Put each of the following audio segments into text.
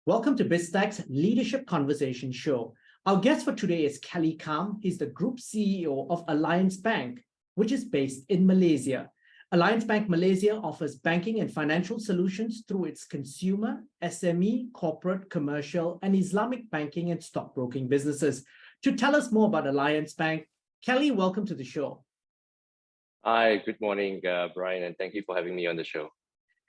Welcome to Biztech's Leadership Conversation Show. Our guest for today is Kellee Kam. He's the Group CEO of Alliance Bank, which is based in Malaysia. Alliance Bank Malaysia offers banking and financial solutions through its consumer, SME, corporate, commercial, and Islamic banking and stockbroking businesses. To tell us more about Alliance Bank, Kellee, welcome to the show. Hi, good morning, Brian, and thank you for having me on the show.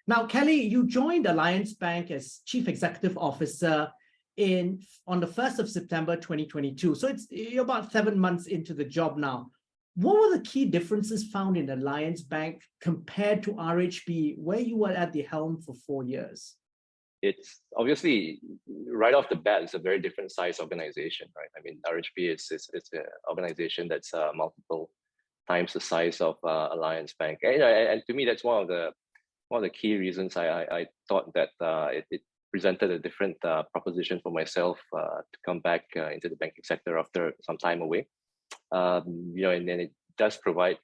Now, Kellee, you joined Alliance Bank as Chief Executive Officer on the 1st of September 2022. So you're about 7 months into the job now. What were the key differences found in Alliance Bank compared to RHB, where you were at the helm for 4 years? It's obviously, right off the bat, it's a very different size organization, right? I mean, RHB is an organization that's multiple times the size of Alliance Bank. And to me, that's one of the key reasons I thought that it presented a different proposition for myself to come back into the banking sector after some time away. And then it does provide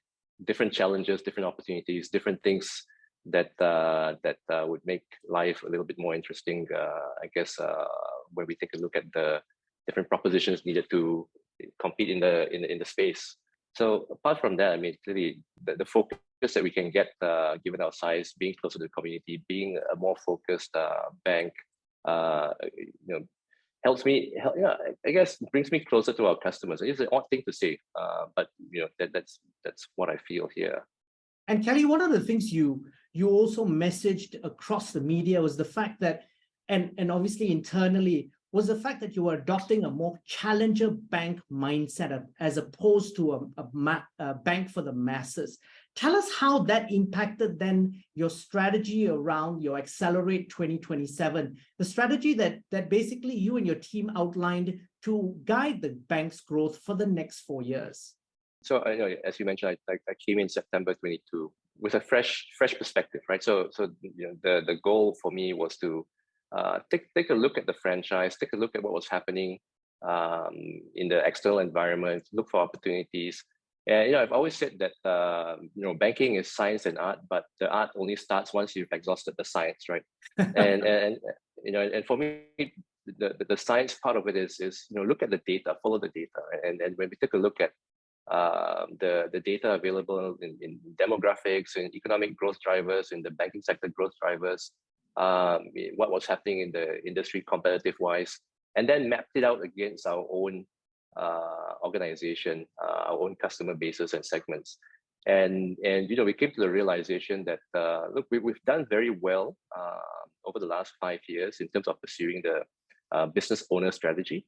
different challenges, different opportunities, different things that would make life a little bit more interesting. I guess when we take a look at the different propositions needed to compete in the space. So apart from that, I mean, clearly the focus that we can get, given our size, being closer to the community, being a more focused bank, helps me. I guess brings me closer to our customers. It's an odd thing to say, but that's what I feel here. And Kellee, one of the things you also messaged across the media was the fact that, and obviously internally, was the fact that you were adopting a more challenger bank mindset as opposed to a bank for the masses. Tell us how that impacted then your strategy around your Accelerate 2027, the strategy that basically you and your team outlined to guide the bank's growth for the next 4 years. So I know, as you mentioned, I came in September 22 with a fresh perspective, right? So the goal for me was to take a look at the franchise, take a look at what was happening in the external environment, look for opportunities. And I've always said that banking is science and art, but the art only starts once you've exhausted the science, right? and for me, the science part of it is look at the data, follow the data, and when we take a look at the data available in demographics and economic growth drivers, in the banking sector growth drivers, what was happening in the industry competitive wise, and then mapped it out against our own organization, our own customer bases and segments. And we came to the realization that look, we've done very well over the last 5 years in terms of pursuing the business owner strategy.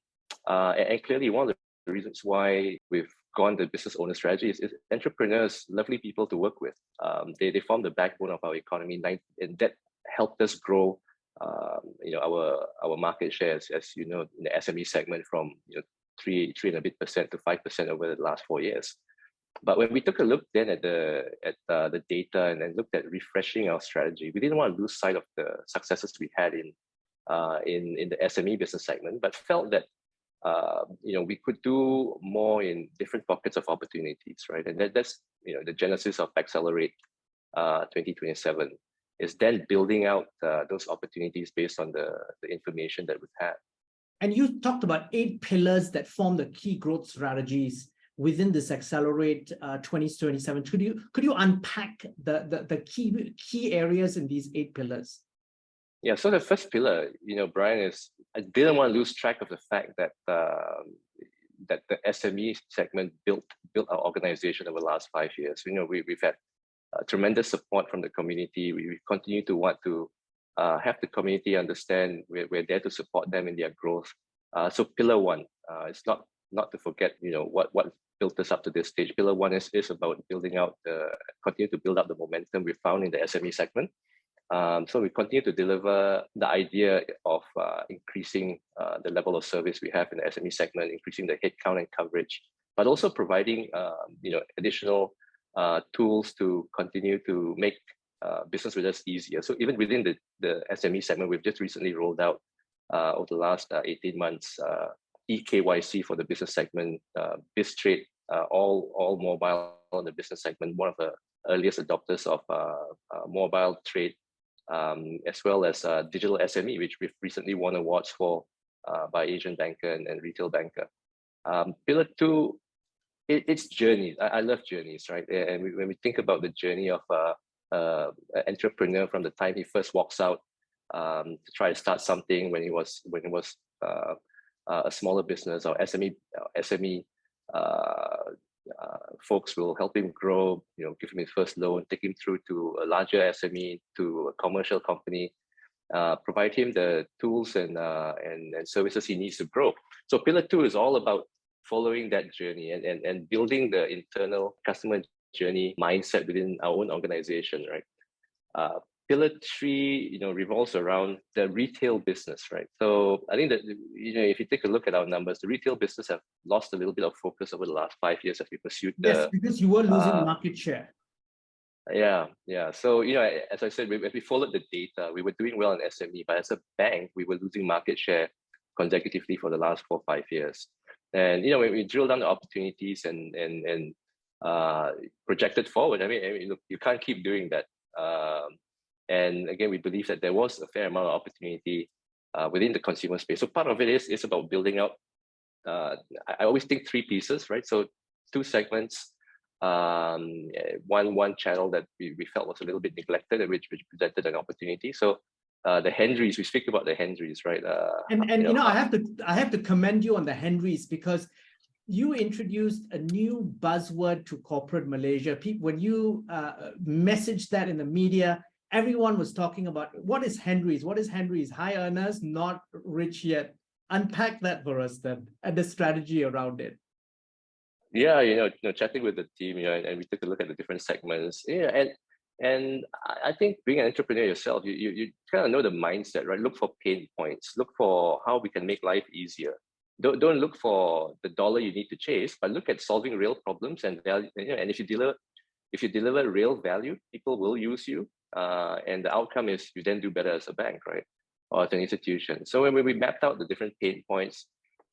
And clearly one of the reasons why we've gone the business owner strategy is entrepreneurs, lovely people to work with. They form the backbone of our economy, and that helped us grow our market shares, as you know, in the SME segment from 3 and a bit percent to 5% over the last 4 years. But when we took a look then at the data and then looked at refreshing our strategy, we didn't want to lose sight of the successes we had in the SME business segment, but felt that we could do more in different pockets of opportunities, right? And that's the genesis of Accelerate 2027 is then building out those opportunities based on the information that we've had. And you talked about 8 pillars that form the key growth strategies within this Accelerate 2027. Could you unpack the key areas in these 8 pillars? Yeah, so the first pillar, Brian, is I didn't want to lose track of the fact that that the SME segment built our organization over the last 5 years. We've had tremendous support from the community. We continue to want to have the community understand we're there to support them in their growth. So pillar 1, it's not to forget what built us up to this stage. Pillar 1 is about continue to build up the momentum we found in the SME segment. So we continue to deliver the idea of increasing the level of service we have in the SME segment, increasing the headcount and coverage, but also providing additional tools to continue to make business with us easier. So even within the SME segment, we've just recently rolled out over the last 18 months eKYC for the business segment, Biztrade, all mobile on the business segment, one of the earliest adopters of mobile trade as well as digital SME, which we've recently won awards for by Asian Banker and Retail Banker. Pillar two, it's journeys. I love journeys, right? And when we think about the journey of an entrepreneur from the time he first walks out to try to start something when he was a smaller business, or SME folks will help him grow, give him his first loan, take him through to a larger SME, to a commercial company, provide him the tools and services he needs to grow. So pillar two is all about following that journey and building the internal customer journey mindset within our own organization, right? Pillar three, revolves around the retail business, right? So I think that, if you take a look at our numbers, the retail business have lost a little bit of focus over the last 5 years as we pursued yes, because you were losing market share. Yeah. So, as I said, as we followed the data, we were doing well in SME, but as a bank, we were losing market share consecutively for the last 4 or 5 years. And, when we drill down the opportunities and projected forward, I mean, look, you can't keep doing that. And again, we believe that there was a fair amount of opportunity within the consumer space. So part of it is about building out. I always think 3 pieces, right? So 2 segments, one channel that we felt was a little bit neglected, and which presented an opportunity. So the Henrys, we speak about the Henrys, right? I have to commend you on the Henrys, because you introduced a new buzzword to corporate Malaysia. When you messaged that in the media, everyone was talking about what is Henrys? What is Henrys? High earners, not rich yet. Unpack that for us then, and the strategy around it. Yeah, chatting with the team, and we took a look at the different segments. Yeah, and I think being an entrepreneur yourself, you kind of know the mindset, right? Look for pain points. Look for how we can make life easier. Don't look for the dollar you need to chase, but look at solving real problems and value. And if you deliver real value, people will use you. And the outcome is you then do better as a bank, right? Or as an institution. So when we mapped out the different pain points,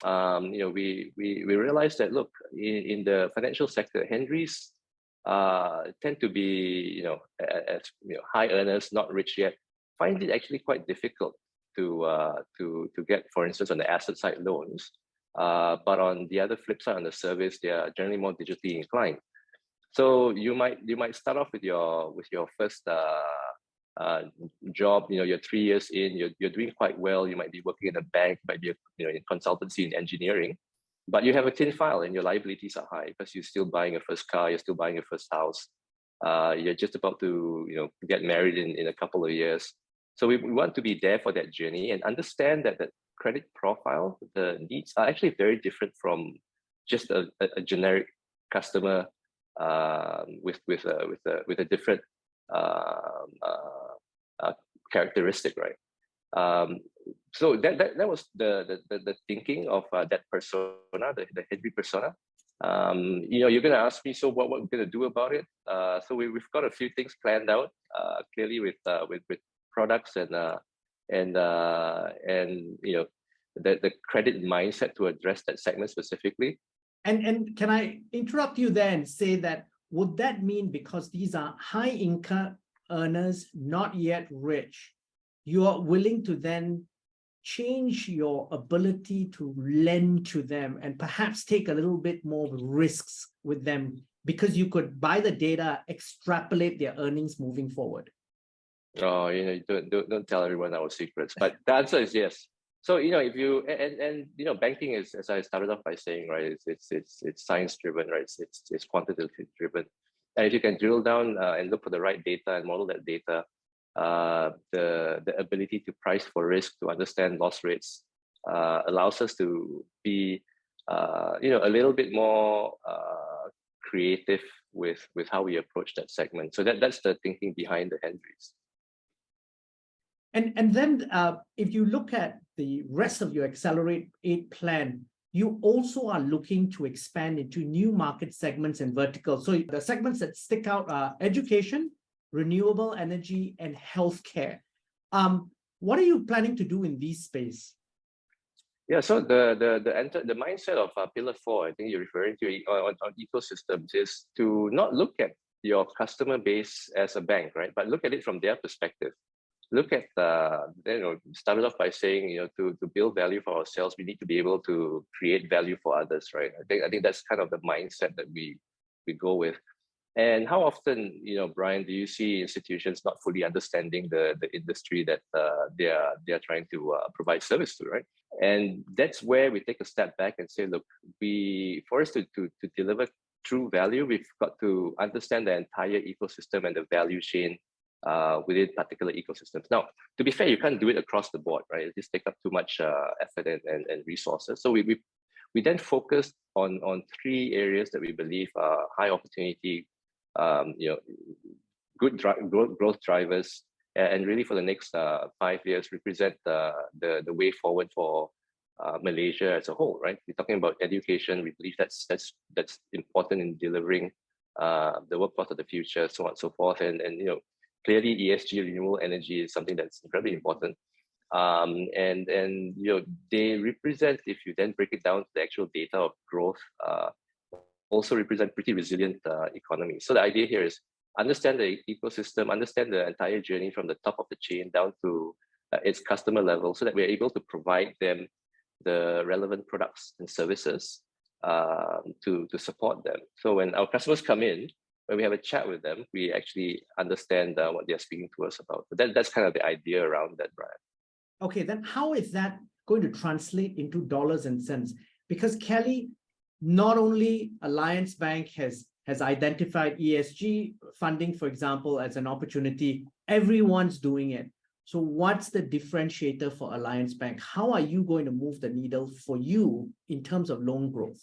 we realized that, look, in the financial sector, Henrys tend to be, high earners, not rich yet, find it actually quite difficult to get, for instance, on the asset side loans. But on the other flip side, on the service, they are generally more digitally inclined. So you might start off with your first job. You're 3 years in, you're doing quite well. You might be working in a bank, might be in consultancy in engineering, but you have a thin file and your liabilities are high because you're still buying your first car, you're still buying your first house. You're just about to get married in a couple of years. So we want to be there for that journey and understand that the credit profile, the needs are actually very different from just a generic customer with a different characteristic, right? So that was the thinking of that persona, the Henry persona. You're going to ask me, so what we're going to do about it? So we've got a few things planned out, clearly with products and the credit mindset to address that segment specifically. And can I interrupt you there and say that, would that mean because these are high income earners, not yet rich, you are willing to then change your ability to lend to them and perhaps take a little bit more risks with them, because you could, by the data, extrapolate their earnings moving forward? Oh, don't tell everyone our secrets, but the answer is yes. So if you banking is, as I started off by saying, right, it's science driven, right? It's quantitative driven, and if you can drill down and look for the right data and model that data, the ability to price for risk, to understand loss rates, allows us to be a little bit more creative with how we approach that segment. So that's the thinking behind the Henrys. And then if you look at the rest of your Accelerate 8 plan, you also are looking to expand into new market segments and verticals. So the segments that stick out are education, renewable energy, and healthcare. What are you planning to do in these space? Yeah, so the mindset of Pillar 4, I think you're referring to on ecosystems, is to not look at your customer base as a bank, right? But look at it from their perspective. look at started off by saying, to build value for ourselves, we need to be able to create value for others, right? I think that's kind of the mindset that we go with. And how often, Brian, do you see institutions not fully understanding the industry that they are trying to provide service to, right? And that's where we take a step back and say, look, for us to deliver true value, we've got to understand the entire ecosystem and the value chain within particular ecosystems. Now, to be fair, you can't do it across the board, right? It just take up too much effort and resources. So we then focused on 3 areas that we believe are high opportunity, good growth drivers, and really for the next 5 years represent the way forward for Malaysia as a whole, right? We're talking about education. We believe that's important in delivering the workforce of the future, so on and so forth. And clearly ESG, renewable energy, is something that's incredibly important. And they represent, if you then break it down to the actual data of growth, also represent pretty resilient economies. So the idea here is understand the ecosystem, understand the entire journey from the top of the chain down to its customer level, so that we're able to provide them the relevant products and services to support them. So when our customers come in, when we have a chat with them, we actually understand what they're speaking to us about. But that's kind of the idea around that, Brian. Okay, then how is that going to translate into dollars and cents? Because Kellee, not only Alliance Bank has identified ESG funding, for example, as an opportunity, everyone's doing it. So what's the differentiator for Alliance Bank? How are you going to move the needle for you in terms of loan growth?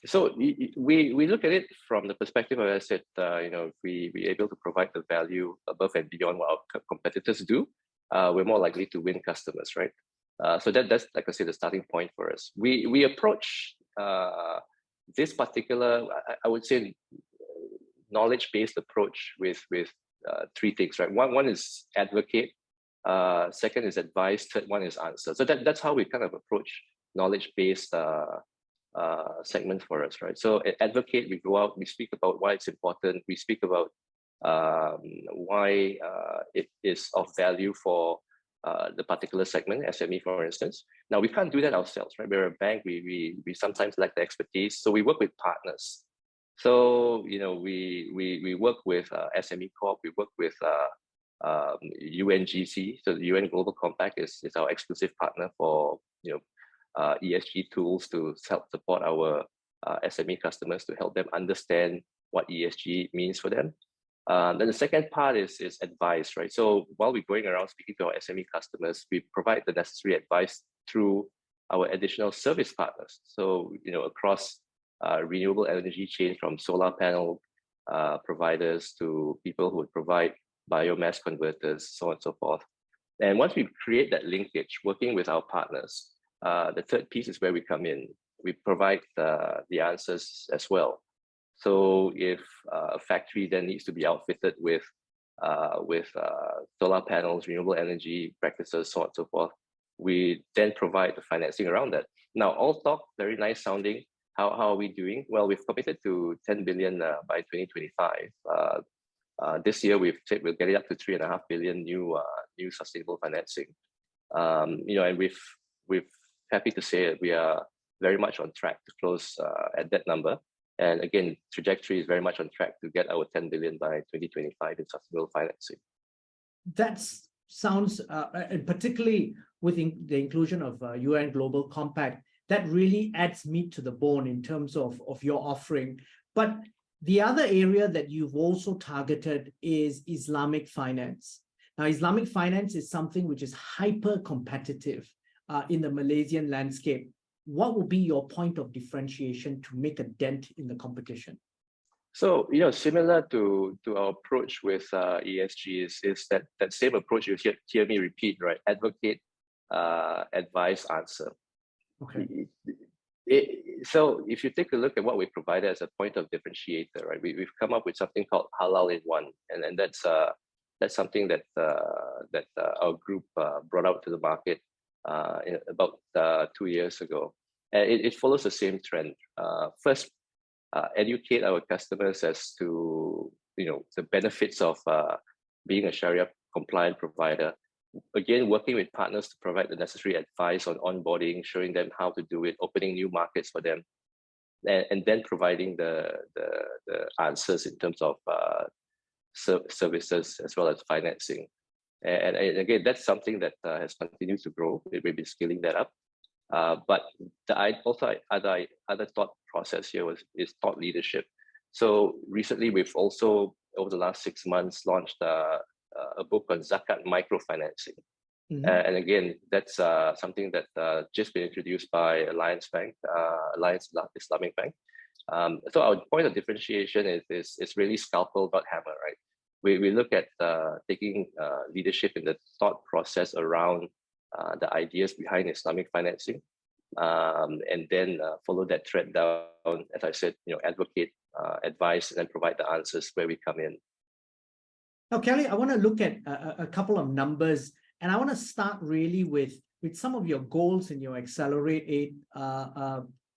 So we look at it from the perspective of, as I said, if we're able to provide the value above and beyond what our competitors do, we're more likely to win customers, right? So that's, like I said, the starting point for us. We approach this particular, I would say, knowledge-based approach with 3 things, right? One is advocate, second is advise, third one is answer. So that's how we kind of approach knowledge-based segment for us, right? So advocate, we go out, we speak about why it's important, we speak about why it is of value for the particular segment, SME, for instance. Now, we can't do that ourselves, right? We're a bank, we sometimes lack the expertise, so we work with partners. So, we work with SME Corp, we work with UNGC, so the UN Global Compact is our exclusive partner for, ESG tools to help support our SME customers, to help them understand what ESG means for them. Then the second part is advice, right? So while we're going around speaking to our SME customers, we provide the necessary advice through our additional service partners. So, across renewable energy chain, from solar panel providers to people who would provide biomass converters, so on and so forth. And once we create that linkage, working with our partners, the third piece is where we come in. We provide the answers as well. So if a factory then needs to be outfitted with solar panels, renewable energy practices, so on and so forth, we then provide the financing around that. Now, all talk, very nice sounding. How are we doing? Well, we've committed to 10 billion by 2025. This year, we've said we'll get it up to 3.5 billion new sustainable financing. And we've happy to say that we are very much on track to close at that number. And again, trajectory is very much on track to get our 10 billion by 2025 in sustainable financing. That sounds, and particularly with the inclusion of UN Global Compact, that really adds meat to the bone in terms of your offering. But the other area that you've also targeted is Islamic finance. Now, Islamic finance is something which is hyper competitive in the Malaysian landscape. What will be your point of differentiation to make a dent in the competition? So, similar to our approach with ESG is that same approach you hear me repeat, right? Advocate, advise, answer. Okay. So if you take a look at what we provided as a point of differentiator, right? We've come up with something called Halal in One, and that's something that our group brought out to the market about 2 years ago. And it follows the same trend. First, educate our customers as to the benefits of being a Sharia compliant provider. Again, working with partners to provide the necessary advice on onboarding, showing them how to do it, opening new markets for them, and then providing the answers in terms of services as well as financing. And again, that's something that has continued to grow. We've been scaling that up. But other thought process here is thought leadership. So recently, we've also, over the last 6 months, launched a book on Zakat microfinancing. Mm-hmm. And again, that's something that just been introduced by Alliance Islamic Bank. So our point of differentiation is really scalpel, not hammer, right? We look at taking leadership in the thought process around the ideas behind Islamic financing, and then follow that thread down. As I said, advocate, advise, and then provide the answers where we come in. Now, Kellee, I want to look at a couple of numbers, and I want to start really with some of your goals in your Accelerate 8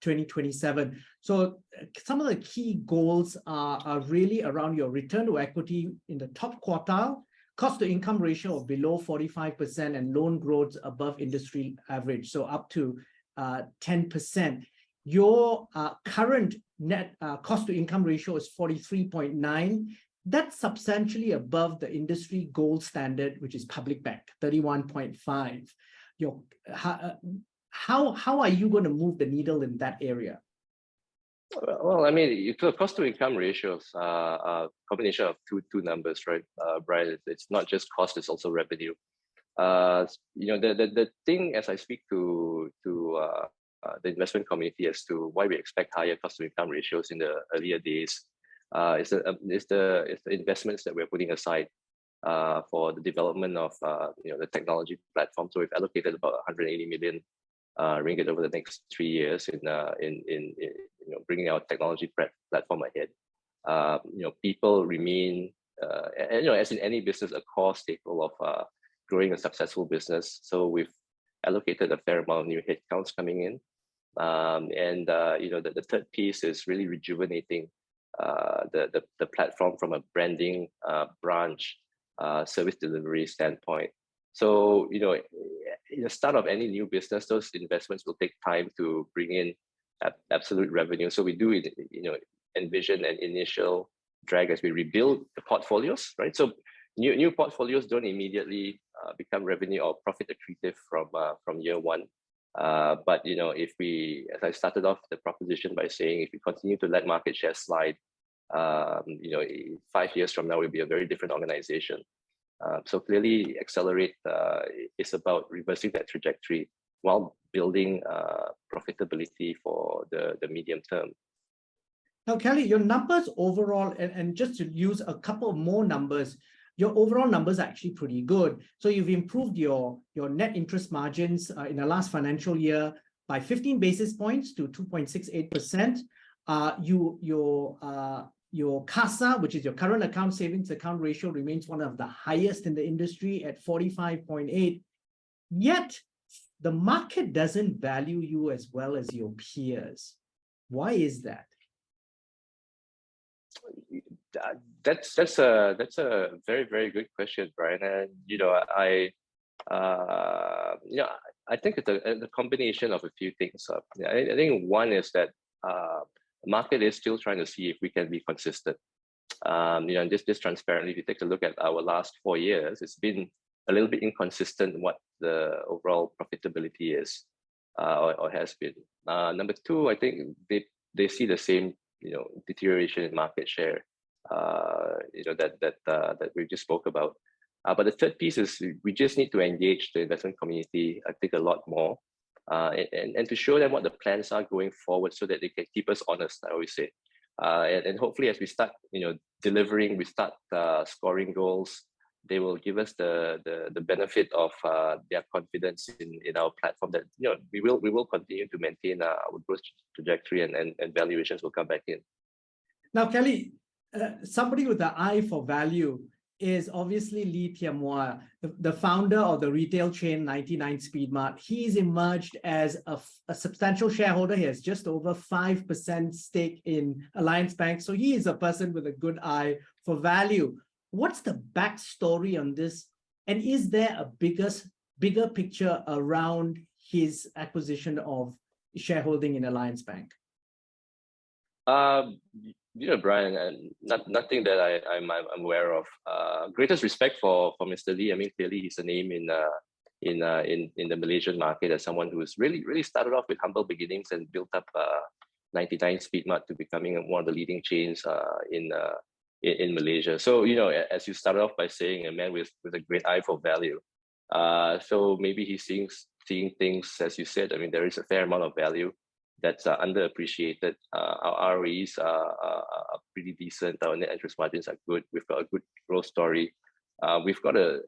2027. So some of the key goals are really around your return to equity in the top quartile, cost to income ratio of below 45%, and loan growth above industry average, so up to 10%. Your current net cost to income ratio is 43.9. That's substantially above the industry gold standard, which is public bank, 31.5. How are you going to move the needle in that area? Well, I mean, cost to income ratios are a combination of two numbers, right, Brian? It's not just cost; it's also revenue. The thing, as I speak to the investment community as to why we expect higher cost to income ratios in the earlier days, is the investments that we're putting aside for the development of the technology platform. So we've allocated about 180 million ringgit over the next 3 years in bringing our technology platform ahead. People remain, as in any business, a core staple of growing a successful business. So we've allocated a fair amount of new headcounts coming in, the third piece is really rejuvenating the platform from a branding, branch, service delivery standpoint. So, in the start of any new business, those investments will take time to bring in absolute revenue. So we do, envision an initial drag as we rebuild the portfolios, right? So new portfolios don't immediately become revenue or profit accretive from year one. But if we, as I started off the proposition by saying, if we continue to let market share slide, 5 years from now, we'll be a very different organization. So clearly, Accelerate is about reversing that trajectory while building profitability for the medium term. Now, Kellee, your numbers overall, and just to use a couple more numbers, your overall numbers are actually pretty good. So you've improved your net interest margins in the last financial year by 15 basis points to 2.68%. Your CASA, which is your current account savings account ratio, remains one of the highest in the industry at 45.8. Yet the market doesn't value you as well as your peers. Why is that? That's a very, very good question, Brian. And I think it's a combination of a few things. I think one is that the market is still trying to see if we can be consistent. And just transparently, if you take a look at our last 4 years, it's been a little bit inconsistent what the overall profitability is or has been. Number two, I think they see the same deterioration in market share that we just spoke about. But the third piece is we just need to engage the investment community, I think, a lot more. And to show them what the plans are going forward so that they can keep us honest, I always say. And hopefully as we start, delivering, we start scoring goals, they will give us the benefit of their confidence in our platform that, we will continue to maintain our growth trajectory and valuations will come back in. Now, Kellee, somebody with an eye for value is obviously Lee Tiam Wah, the founder of the retail chain 99 Speedmart. He's emerged as a substantial shareholder. He has just over 5% stake in Alliance Bank. So he is a person with a good eye for value. What's the backstory on this And is there a bigger picture around his acquisition of shareholding in Alliance Bank? Brian, nothing that I'm aware of. Greatest respect for Mr. Lee. I mean, clearly he's a name in the Malaysian market as someone who's really started off with humble beginnings and built up 99 Speed Mart to becoming one of the leading chains in Malaysia. So as you started off by saying, a man with a great eye for value. So maybe he's seeing things, as you said. I mean, there is a fair amount of value that's underappreciated. Our ROEs are pretty decent. Our net interest margins are good. We've got a good growth story. We've got a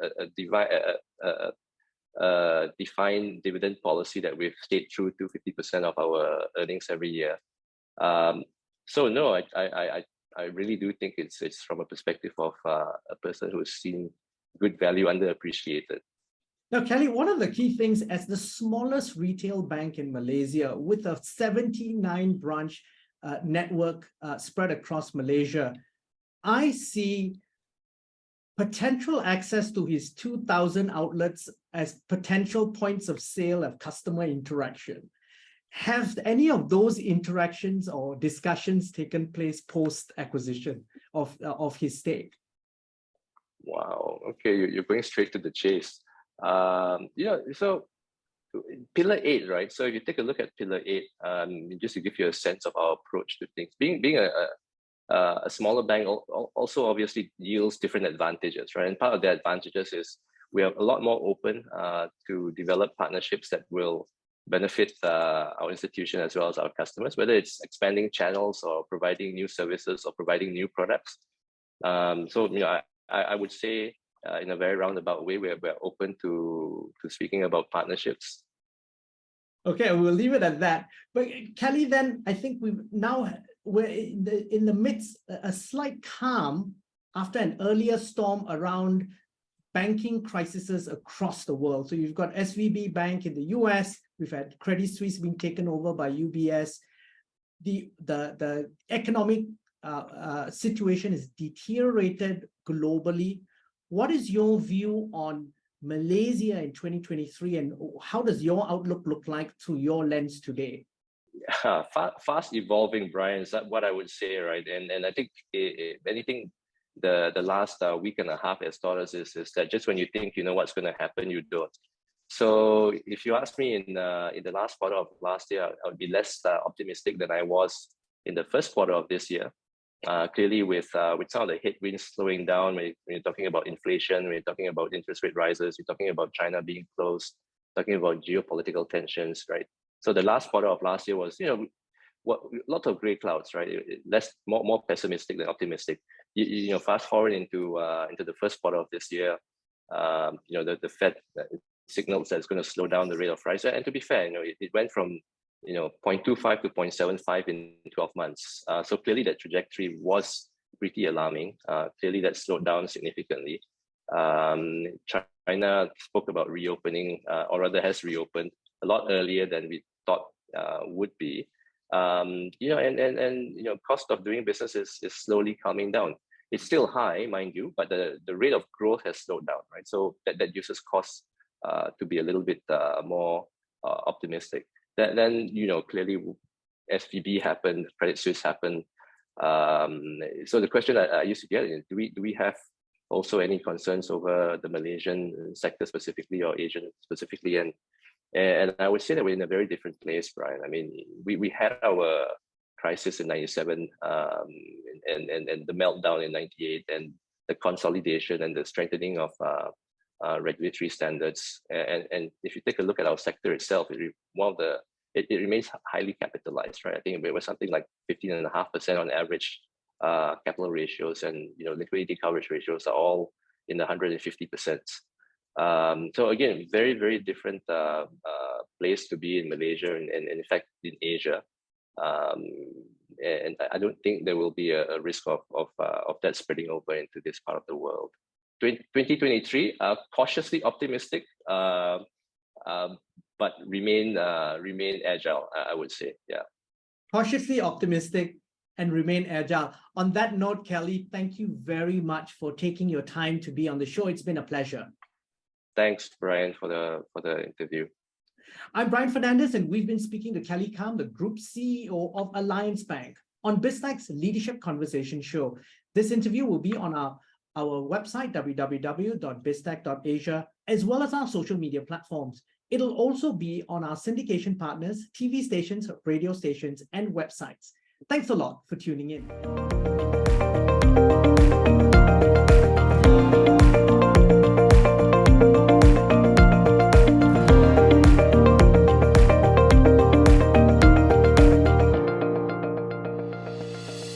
defined dividend policy that we've stayed true to 50% of our earnings every year. So no, I really do think it's from a perspective of a person who's seen good value underappreciated. Now, Kellee, one of the key things as the smallest retail bank in Malaysia with a 79 branch network spread across Malaysia, I see potential access to his 2,000 outlets as potential points of sale of customer interaction. Have any of those interactions or discussions taken place post-acquisition of his stake? Wow. Okay, you're going straight to the chase. So Pillar 8, right? So if you take a look at Pillar 8, just to give you a sense of our approach to things, being a smaller bank also obviously yields different advantages, right? And part of the advantages is we are a lot more open to develop partnerships that will benefit our institution as well as our customers, whether it's expanding channels or providing new services or providing new products. So I would say in a very roundabout way, we're open to speaking about partnerships. Okay, we'll leave it at that. But Kellee, then I think we're in the midst a slight calm after an earlier storm around banking crises across the world. So you've got SVB Bank in the US, we've had Credit Suisse being taken over by UBS. The economic situation is deteriorated globally. What is your view on Malaysia in 2023, and how does your outlook look like through your lens today? Fast evolving, Brian, is that what I would say, right? And I think if anything, the last week and a half has taught us is that just when you think you know what's going to happen, you don't. So if you ask me in the last quarter of last year, I would be less optimistic than I was in the first quarter of this year. Clearly, with some of the headwinds slowing down, when you're talking about inflation, when you're talking about interest rate rises, you're talking about China being closed, talking about geopolitical tensions, right? So the last quarter of last year was, lots of gray clouds, right? More pessimistic than optimistic. Fast forward into the first quarter of this year, the Fed signals that it's going to slow down the rate of rise. And to be fair, it went from 0.25 to 0.75 in 12 months. So clearly that trajectory was pretty alarming. Clearly that slowed down significantly. China spoke about reopening, or rather has reopened a lot earlier than we thought would be. Cost of doing business is slowly coming down. It's still high, mind you, but the rate of growth has slowed down, right? So that uses costs to be a little bit more optimistic. Then clearly SVB happened, Credit Suisse happened. So the question I used to get is, do we have also any concerns over the Malaysian sector specifically or Asian specifically? And I would say that we're in a very different place, Brian. I mean, we had our crisis in 97 and the meltdown in 98 and the consolidation and the strengthening of regulatory standards. And if you take a look at our sector itself, it remains highly capitalized, right? I think it was something like 15.5% on average capital ratios, and liquidity coverage ratios are all in the 150%. So again, very, very different place to be in Malaysia and in fact in Asia. And I don't think there will be a risk of that spreading over into this part of the world. 2023, cautiously optimistic, but remain agile, I would say. Yeah. Cautiously optimistic and remain agile. On that note, Kellee, thank you very much for taking your time to be on the show. It's been a pleasure. Thanks, Brian, for the interview. I'm Brian Fernandez, and we've been speaking to Kellee Kam, the Group CEO of Alliance Bank, on Biztech's Leadership Conversation Show. This interview will be on our website, www.biztech.asia, as well as our social media platforms. It'll also be on our syndication partners, TV stations, radio stations, and websites. Thanks a lot for tuning in.